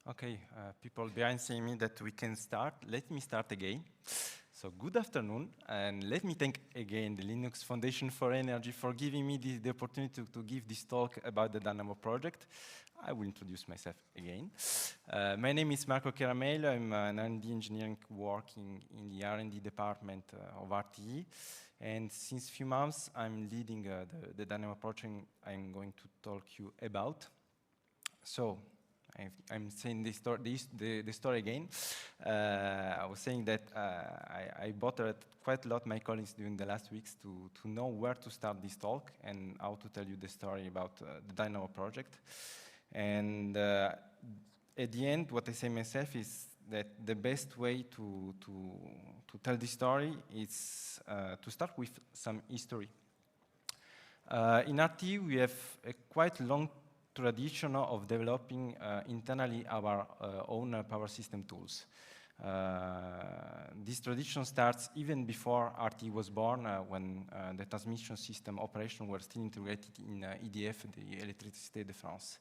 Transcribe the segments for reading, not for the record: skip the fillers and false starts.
Okay, people behind saying me that we can start. Let me start again. So good afternoon, and let me thank again the Linux Foundation for Energy for giving me the opportunity to give this talk about the Dynamo project. I will introduce myself again. My name is Marco Chiaramello. I'm an R&D engineer working in the R&D department of RTE. And since a few months, I'm leading the Dynamo project I'm going to talk you about. So, I'm saying the story again. I was saying that I bothered quite a lot my colleagues during the last weeks to know where to start this talk and how to tell you the story about the Dynamo project. And at the end, what I say myself is that the best way to tell this story is to start with some history. In RT, we have a quite long tradition of developing internally our own power system tools. This tradition starts even before RT was born, when the transmission system operation were still integrated in EDF, the Électricité de France.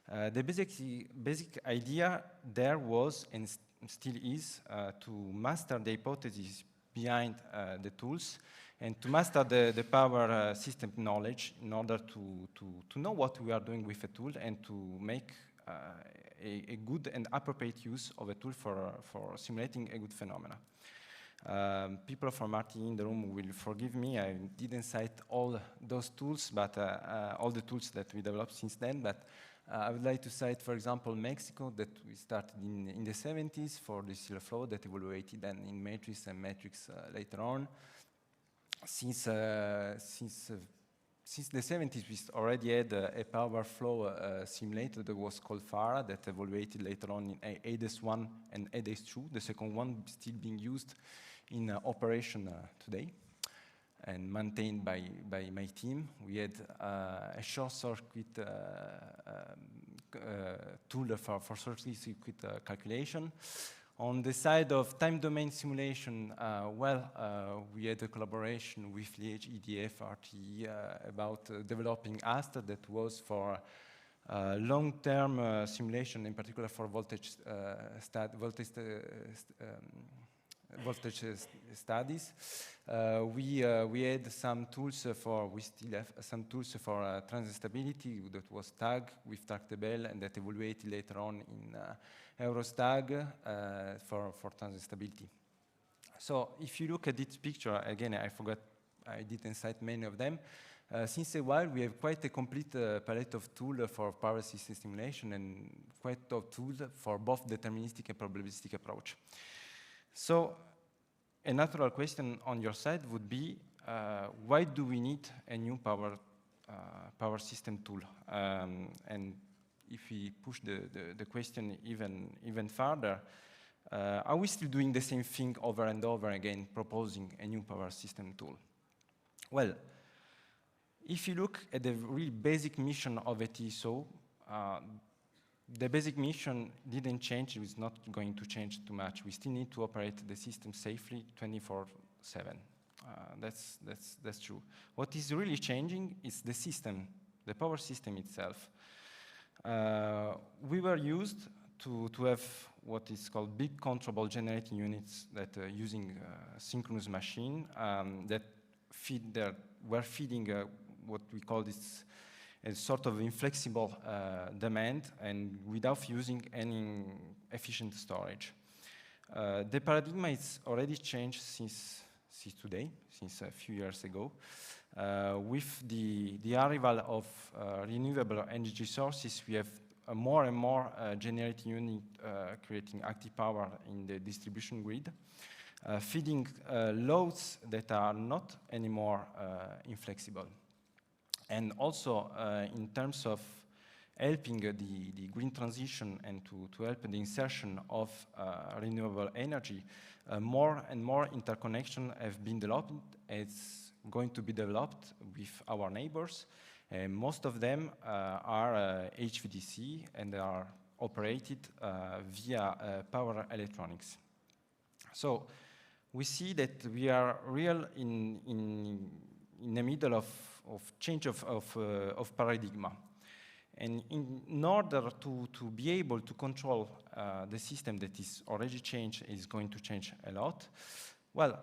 The basic idea there was, and still is, to master the hypothesis behind the tools and to master the power system knowledge in order to know what we are doing with a tool and to make a good and appropriate use of a tool for simulating a good phenomena. People from RT in the room will forgive me, I didn't cite all those tools, but all the tools that we developed since then, but I would like to cite, for example, Mexico, that we started in the 70s for the serial flow that evaluated then in matrix and matrix later on. Since the 70s, we already had a power flow simulator that was called FARA that evaluated later on in ADES-1 and ADES-2, the second one still being used in operation today and maintained by my team. We had a short circuit tool for short circuit calculation. On the side of time domain simulation, we had a collaboration with Liège, EDF, RTE about developing ASTA that was for long-term simulation, in particular for voltage studies. We had some tools we still have some tools for transient stability that was TAG with tractable and that evaluated later on in Eurostag for transient stability. So if you look at this picture, again, I didn't cite many of them. Since a while, we have quite a complete palette of tools for power system simulation and quite a tools for both deterministic and probabilistic approach. So a natural question on your side would be, why do we need a new power system tool? And if we push the question even further, are we still doing the same thing over and over again, proposing a new power system tool? Well, if you look at the really basic mission of a TSO, the basic mission didn't change. It's not going to change too much. We still need to operate the system safely 24/7. That's true. What is really changing is the system, the power system itself. We were used to have what is called big controllable generating units that are using synchronous machine that were feeding what we call this a sort of inflexible demand and without using any efficient storage. The paradigm is already changed since today, since a few years ago. With the arrival of renewable energy sources, we have more and more generating unit creating active power in the distribution grid, feeding loads that are not anymore inflexible. And also, in terms of helping the green transition and to help the insertion of renewable energy, more and more interconnection have been developed. It's going to be developed with our neighbors. Most of them are HVDC and they are operated via power electronics. So we see that we are in the middle of change of paradigm. And in order to be able to control the system that is already changed, is going to change a lot, well,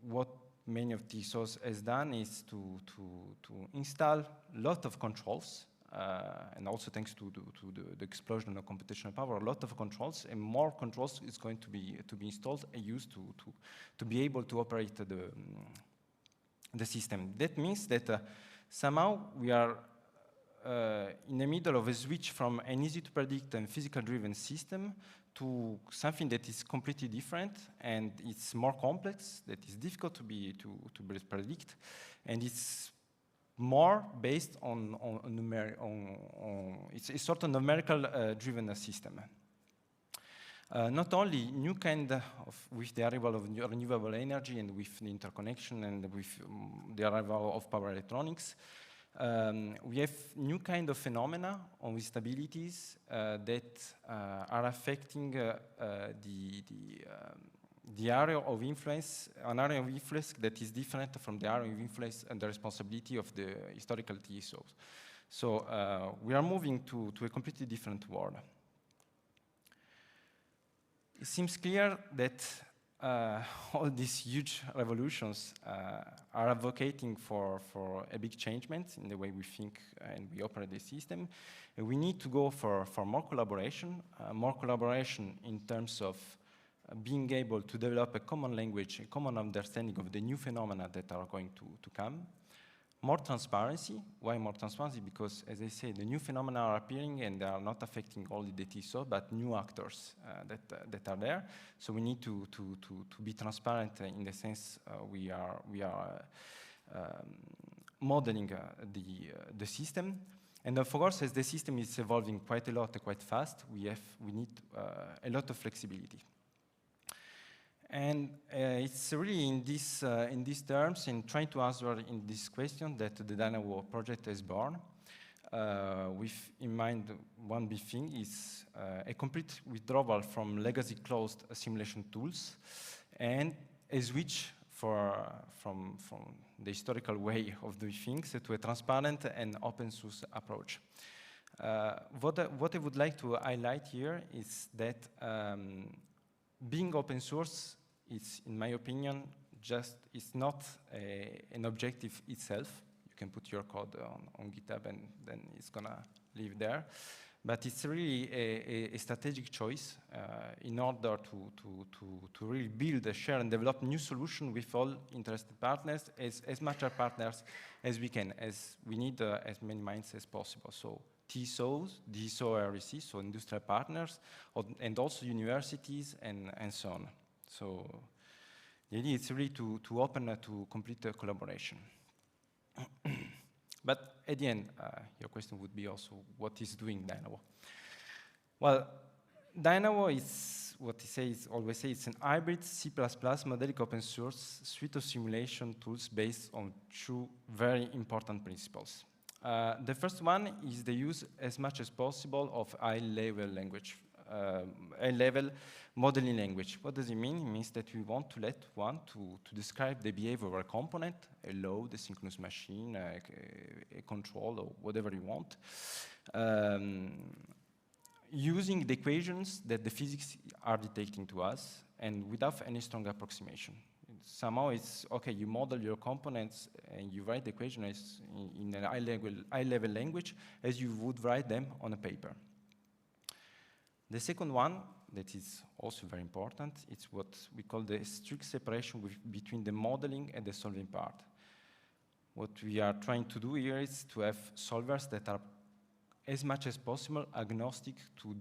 what many of TSOs has done is to install a lot of controls, and also thanks to the explosion of computational power, a lot of controls, and more controls is going to be installed and used to be able to operate the system. That means that somehow we are in the middle of a switch from an easy to predict and physical-driven system to something that is completely different, and it's more complex, that is difficult to predict, and it's more based on it's a sort of numerical driven system. Not only new kind of, with the arrival of renewable energy and with the interconnection and with the arrival of power electronics, we have new kind of phenomena on instabilities that are affecting the area of influence, an area of influence that is different from the area of influence and the responsibility of the historical TSOs. So we are moving to a completely different world. It seems clear that all these huge revolutions are advocating for a big changement in the way we think and we operate the system. And we need to go for more collaboration in terms of being able to develop a common language, a common understanding of the new phenomena that are going to come. More transparency. Why more transparency? Because, as I say, the new phenomena are appearing and they are not affecting only the TSO, but new actors that are there. So we need to be transparent in the sense we are modeling the system. And of course, as the system is evolving quite a lot, quite fast, we need a lot of flexibility. And it's really in these terms, in trying to answer in this question, that the Dynawo project is born. With in mind one big thing is a complete withdrawal from legacy closed simulation tools and a switch from the historical way of doing things to a transparent and open source approach. What I would like to highlight here is that being open source is, in my opinion, it's not an objective itself. You can put your code on GitHub and then it's gonna live there. But it's really a strategic choice in order to really build, share, and develop new solutions with all interested partners, as much as partners as we can, as we need as many minds as possible. So TSOs, DSO REC, so industrial partners, and also universities and so on. So the idea is really to open to complete collaboration. But at the end, your question would be also, what is doing Dynawo? Well, Dynawo is what he always say, it's an hybrid C++ Modelica open source suite of simulation tools based on two very important principles. The first one is the use as much as possible of high-level language, high-level modeling language. What does it mean? It means that we want to let one to describe the behavior of a component, a load, a synchronous machine, a control, or whatever you want, using the equations that the physics are dictating to us, and without any strong approximation. Somehow it's, okay, you model your components and you write the equation as in a high-level language as you would write them on a paper. The second one, that is also very important, it's what we call the strict separation between the modeling and the solving part. What we are trying to do here is to have solvers that are as much as possible agnostic to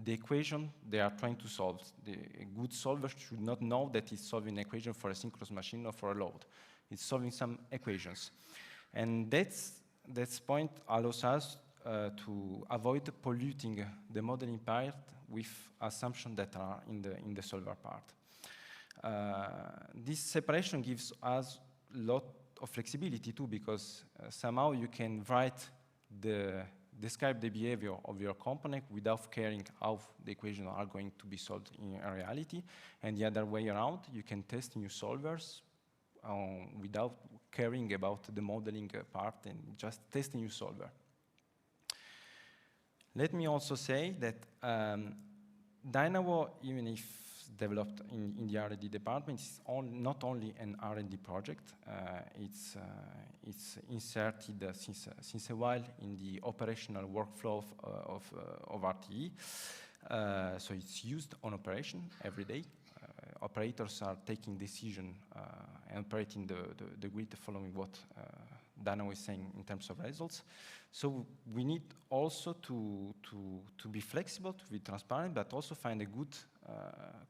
the equation they are trying to solve. A good solver should not know that it's solving an equation for a synchronous machine or for a load. It's solving some equations. And that point allows us to avoid polluting the modeling part with assumptions that are in the solver part. This separation gives us a lot of flexibility too, because somehow you can describe the behavior of your component without caring how the equations are going to be solved in reality. And the other way around, you can test new solvers without caring about the modeling part and just test a new solver. Let me also say that Dynawo, even if developed in the R&D department, is not only an R&D project. It's inserted since a while in the operational workflow of RTE. So it's used on operation every day. Operators are taking decision and operating the grid following what Dynawo is saying in terms of results. So we need also to be flexible, to be transparent, but also find a good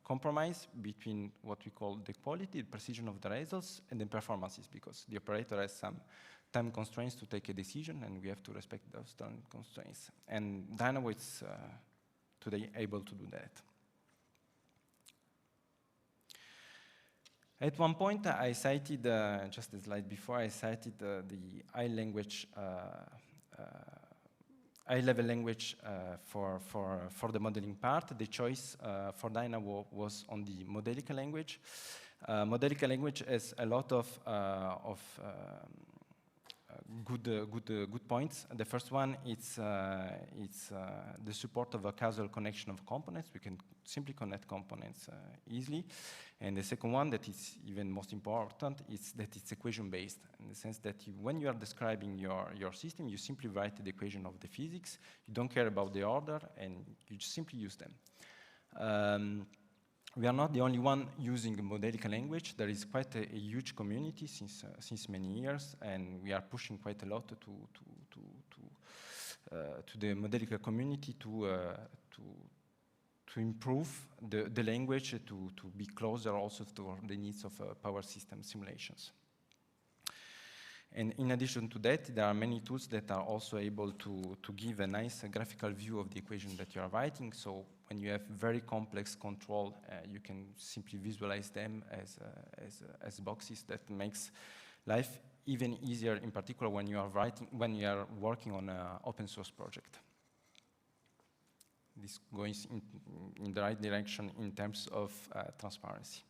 compromise between what we call the quality, the precision of the results, and the performances, because the operator has some time constraints to take a decision, and we have to respect those time constraints. And Dynawo is today able to do that. At one point, I cited, just a slide before, I cited the high-level language for the modeling part. The choice for Dynawo was on the Modelica language. Modelica language has a lot of good points. The first one, it's the support of a causal connection of components. We can simply connect components easily. And the second one, that is even most important, is that it's equation-based, in the sense that when you are describing your system, you simply write the equation of the physics. You don't care about the order, and you just simply use them. We are not the only one using the Modelica language. There is quite a huge community since many years, and we are pushing quite a lot to the Modelica community to improve the language, to be closer also to the needs of power system simulations. And in addition to that, there are many tools that are also able to give a nice graphical view of the equation that you are writing. So when you have very complex control, you can simply visualize them as boxes. That makes life even easier, in particular when you are working on an open source project. This goes in the right direction in terms of transparency.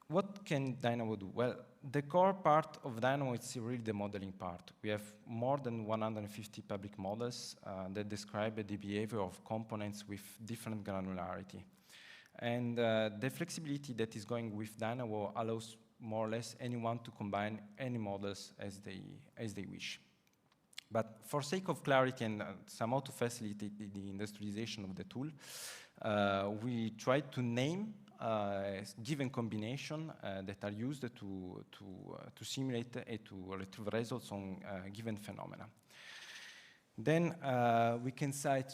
What can Dynamo do? Well, the core part of Dynamo is really the modeling part. We have more than 150 public models that describe the behavior of components with different granularity. And the flexibility that is going with Dynamo allows more or less anyone to combine any models as they wish. But for sake of clarity and somehow to facilitate the industrialization of the tool, we tried to name given combination that are used to simulate and to retrieve results on given phenomena. Then we can cite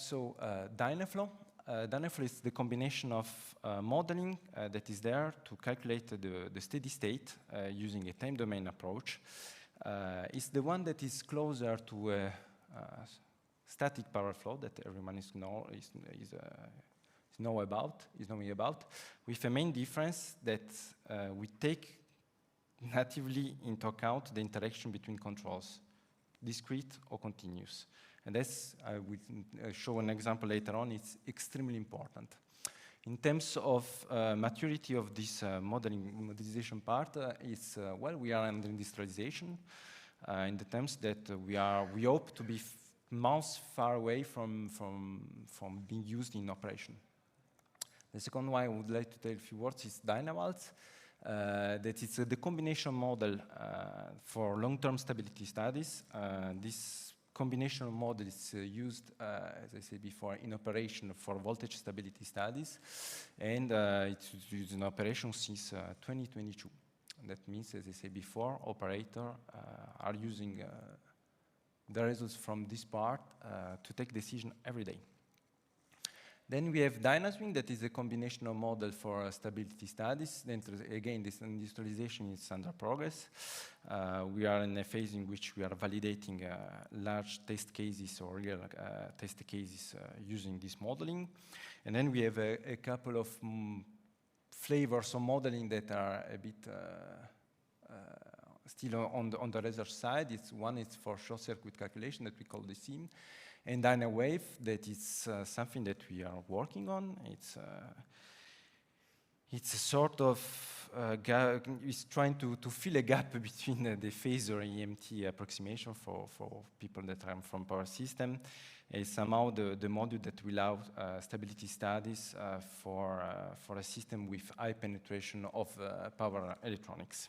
Dynaflow. Dynaflow is the combination of modeling that is there to calculate the steady state using a time domain approach. It's the one that is closer to a static power flow that everyone is knowing about, with a main difference that we take natively into account the interaction between controls, discrete or continuous. And as I will show an example later on, it's extremely important. In terms of maturity of this modelization part, well, we are under industrialization in the terms that we hope to be months far away from being used in operation. The second one I would like to tell a few words is Dynavalve. That is the combination model for long-term stability studies. This combination model is used, as I said before, in operation for voltage stability studies, and it's used in operation since 2022. That means, as I said before, operators are using the results from this part to take decisions every day. Then we have Dynaswing, that is a combinational model for stability studies. Then again, this industrialization is under progress. We are in a phase in which we are validating large test cases or real test cases using this modeling. And then we have a couple of flavors of modeling that are a bit still on the research side. One is for short circuit calculation that we call the SIM. And Dynawave, that is something that we are working on. it's a sort of it's trying to fill a gap between the phasor EMT approximation for people that are from power system. It's somehow the module that will allow stability studies for a system with high penetration of power electronics.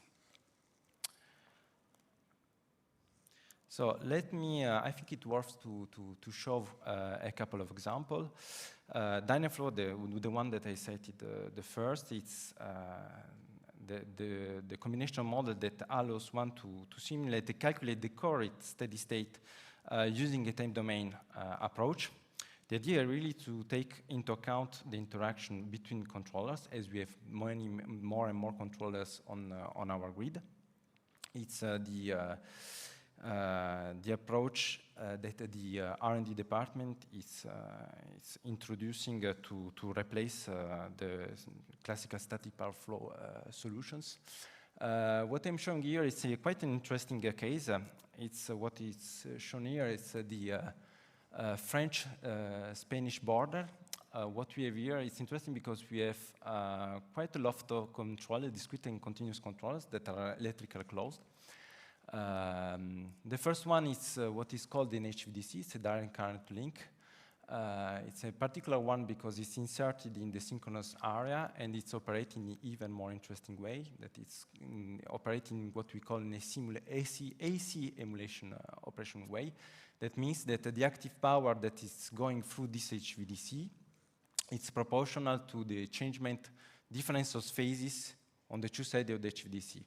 So let me, I think it worth to show a couple of examples. Dynaflow, the one that I cited the first, it's the combinational model that allows one to simulate and calculate the correct steady state using a time domain approach. The idea really to take into account the interaction between controllers, as we have more and more controllers on our grid. It's the approach that the R&D department is introducing to replace the classical static power flow solutions. What I'm showing here is quite an interesting case. It's what is shown here is the French-Spanish border. What we have here is interesting because we have quite a lot of controllers, discrete and continuous controllers that are electrically closed. The first one is what is called an HVDC, it's a direct current link. It's a particular one because it's inserted in the synchronous area and it's operating in an even more interesting way, that it's operating what we call in a AC emulation operation way. That means that the active power that is going through this HVDC, it's proportional to the changement difference of phases on the two sides of the HVDC.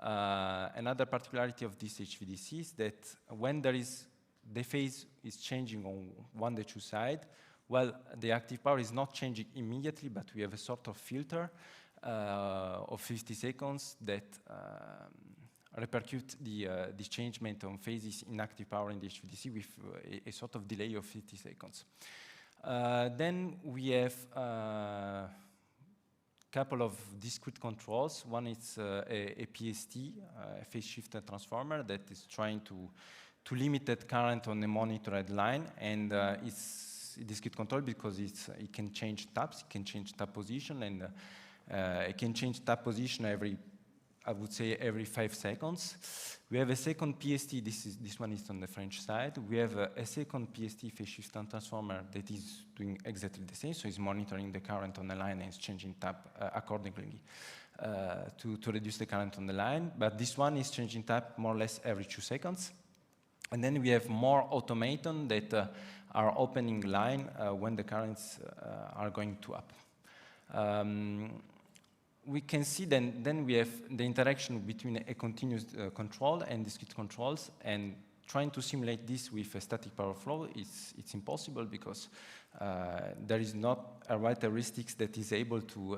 Another particularity of this HVDC is that when the phase is changing on one of the two sides, well, the active power is not changing immediately, but we have a sort of filter of 50 seconds that repercute the changement on phases in active power in the HVDC with a sort of delay of 50 seconds. Then we have couple of discrete controls. One is a PST, a phase shifter transformer, that is trying to limit that current on the monitored line, and it's a discrete control because it can change taps, it can change tap position, and it can change tap position I would say every 5 seconds. We have a second PST, this one is on the French side. We have a second PST phase shifter transformer that is doing exactly the same, so it's monitoring the current on the line and it's changing tap accordingly to reduce the current on the line. But this one is changing tap more or less every 2 seconds. And then we have more automaton that are opening line when the currents are going to up. We can see then we have the interaction between a continuous control and discrete controls, and trying to simulate this with a static power flow it's impossible because there is not a right heuristics that is able to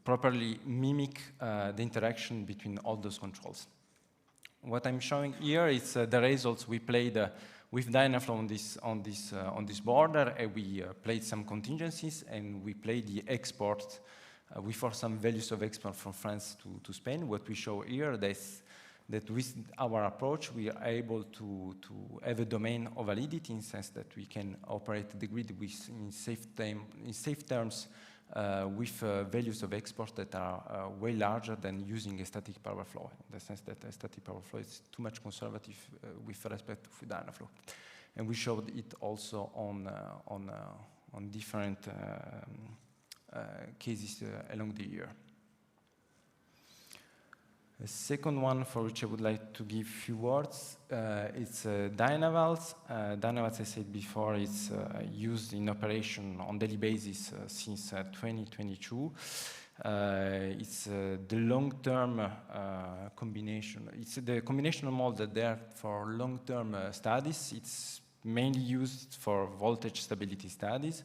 properly mimic the interaction between all those controls. What I'm showing here is the results we played with Dynaflow on this border, and we played some contingencies, and we played the export. We forced some values of export from France to Spain. What we show here is that with our approach, we are able to have a domain of validity in the sense that we can operate the grid in safe terms with values of export that are way larger than using a static power flow, in the sense that a static power flow is too much conservative with respect to Dynaflow. And we showed it also on different cases along the year. The second one for which I would like to give a few words, it's Dynavalve. Dynavalve, as I said before, is used in operation on daily basis since 2022. It's the long-term combination. It's the combinational model there for long-term studies. It's mainly used for voltage stability studies.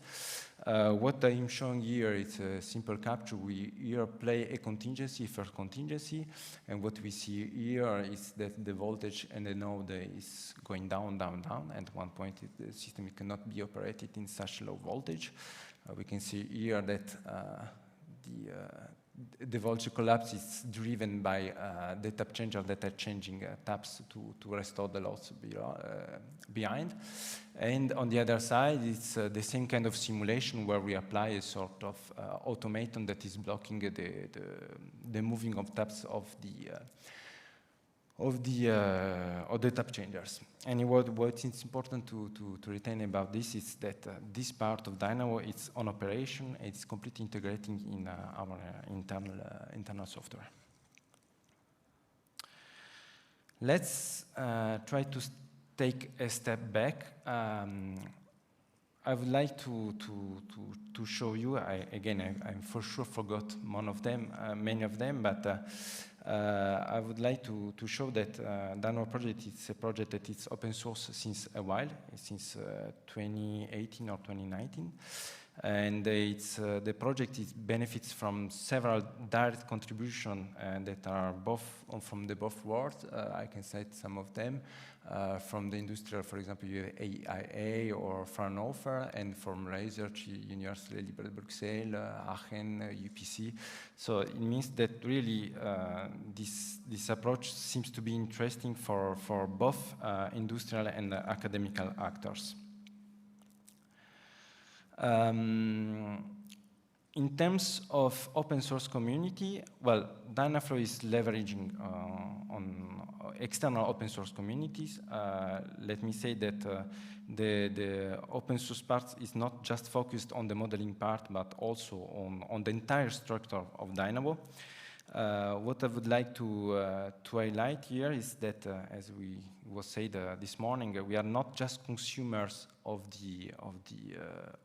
What I'm showing here is a simple capture. We here play a contingency for contingency, and what we see here is that the voltage and the node is going down, down, down, and at one point the system cannot be operated in such low voltage. We can see here that the voltage collapse is driven by the tap changer that are changing taps to restore the loss behind. And on the other side, it's the same kind of simulation where we apply a sort of automaton that is blocking the moving of taps of the tap changers. And what is important to retain about this is that this part of Dynamo is on operation. It's completely integrating in our internal software. Let's try to take a step back. I would like to show you. I for sure forgot many of them, but I would like to show that Dynaωo project is a project that is open source since a while, since 2018 or 2019. And the project benefits from several direct contributions that are both from the both worlds. I can cite some of them. From the industrial, for example, AIA or Fraunhofer, and from research, Université Libre de Bruxelles, Aachen, UPC. So it means that really this approach seems to be interesting for both industrial and academical actors. In terms of open source community, well, Dynaflow is leveraging on external open source communities. Let me say that the open source part is not just focused on the modeling part, but also on the entire structure of Dynaωo. What I would like to highlight here is that, as we was said this morning, we are not just consumers of the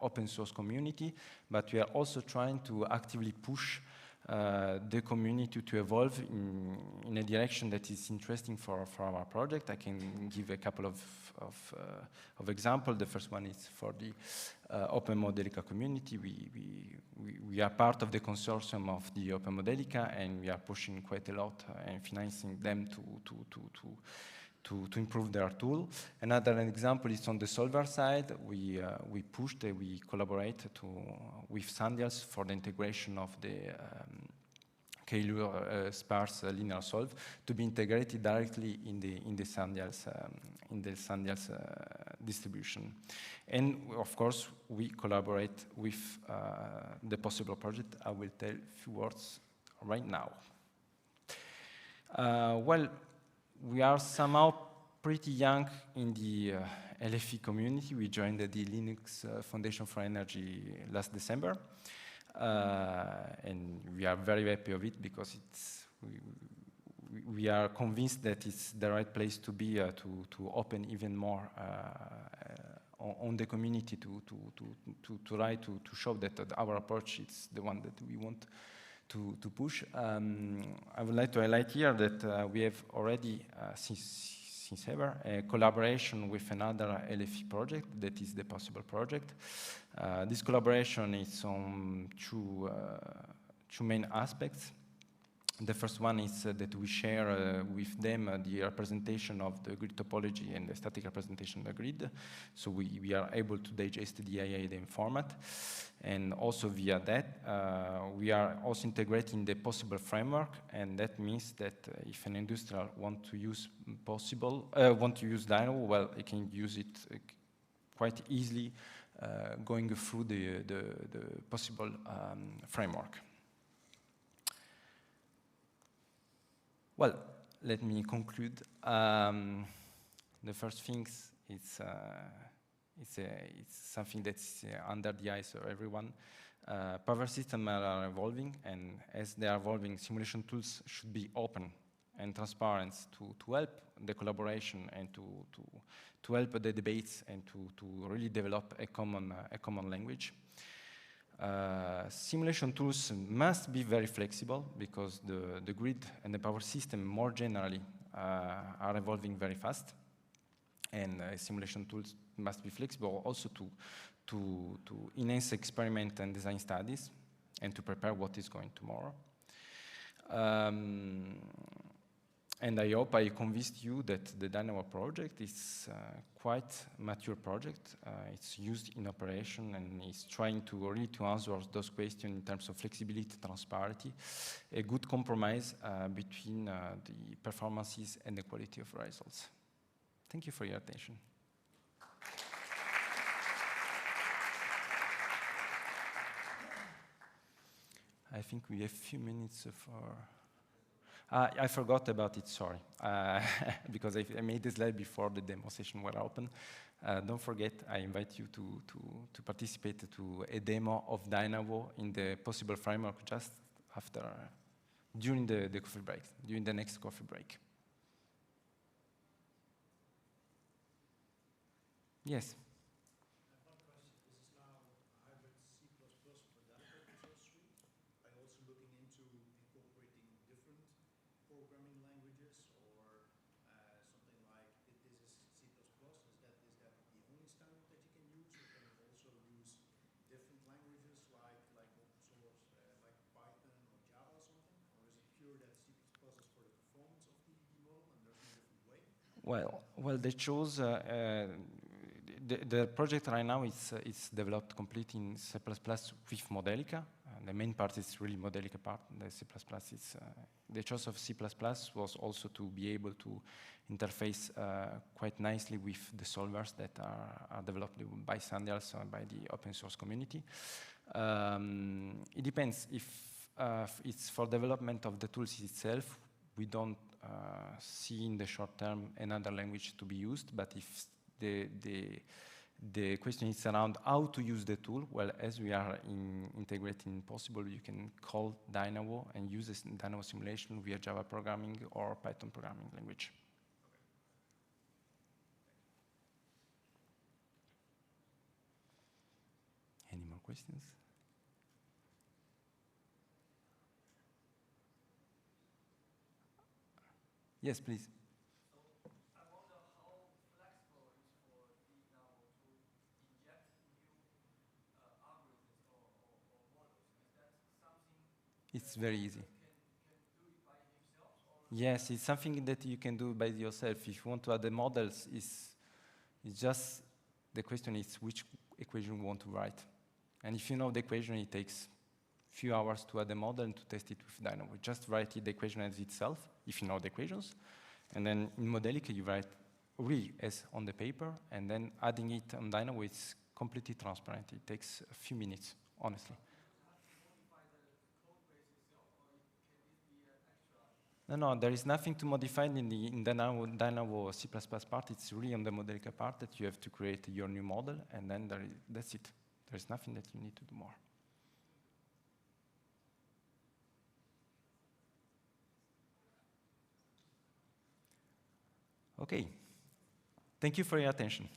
open source community, but we are also trying to actively push the community to evolve in a direction that is interesting for our project. I can give a couple of examples. The first one is for the Open Modelica community. We are part of the consortium of the Open Modelica, and we are pushing quite a lot and financing them to improve their tool. Another example is on the solver side. We pushed, we collaborate with Sandials for the integration of the K-Lure sparse linear solve to be integrated directly in the Sandials distribution. And of course, we collaborate with the possible project. I will tell a few words right now. Well, we are somehow pretty young in the LFE community. We joined the Linux Foundation for Energy last December. And we are very happy of it because we are convinced that it's the right place to be to open even more on the community to try to show that our approach is the one that we want to push. I would like to highlight here that we have already, since ever, a collaboration with another LFE project that is the Possible project. This collaboration is on two main aspects. The first one is that we share with them the representation of the grid topology and the static representation of the grid. So we are able to digest the IADM format. And also via that, we are also integrating the Possible framework. And that means that if an industrial want to use Dynaωo, well, it can use it quite easily going through the Possible framework. Well, let me conclude. The first thing is it's something that's under the eyes of everyone. Power systems are evolving, and as they are evolving, simulation tools should be open and transparent to help the collaboration and to help the debates and to really develop a common language. Simulation tools must be very flexible because the grid and the power system more generally are evolving very fast, and simulation tools must be flexible also to enhance experiment and design studies and to prepare what is going tomorrow. And I hope I convinced you that the Dynamo project is quite a mature project. It's used in operation and is trying to really to answer those questions in terms of flexibility, transparency, a good compromise between the performances and the quality of results. Thank you for your attention. I think we have a few minutes for... I forgot about it, sorry, because I made the slide before the demo session were open. Don't forget, I invite you to participate to a demo of Dynawo in the possible framework just after, during the coffee break, during the next coffee break. Yes. Well, they chose the project right now. It's developed completely in C++ with Modelica. The main part is really Modelica part. The C++ is the choice of C++ was also to be able to interface quite nicely with the solvers that are developed by Sandy, also by the open source community. It depends if it's for development of the tools itself. We don't see in the short term another language to be used, but if the question is around how to use the tool, well, as we are integrating Possible, you can call Dynawo and use this Dynawo simulation via Java programming or Python programming language. Any more questions? Yes, please. So I wonder how flexible it is for Dynamo to inject new algorithms or models. Is that something it's very easy. Can do it by himself? Or Yes, it's something that you can do by yourself. If you want to add the models, it's just the question is which equation you want to write. And if you know the equation, it takes few hours to add the model and to test it with Dynamo. Just write the equation as itself, if you know the equations. And then in Modelica, you write really as on the paper, and then adding it on Dynamo, it's completely transparent. It takes a few minutes, honestly. No, there is nothing to modify in the Dynawo C++ part. It's really on the Modelica part that you have to create your new model, and then that's it. There's nothing that you need to do more. Okay. Thank you for your attention.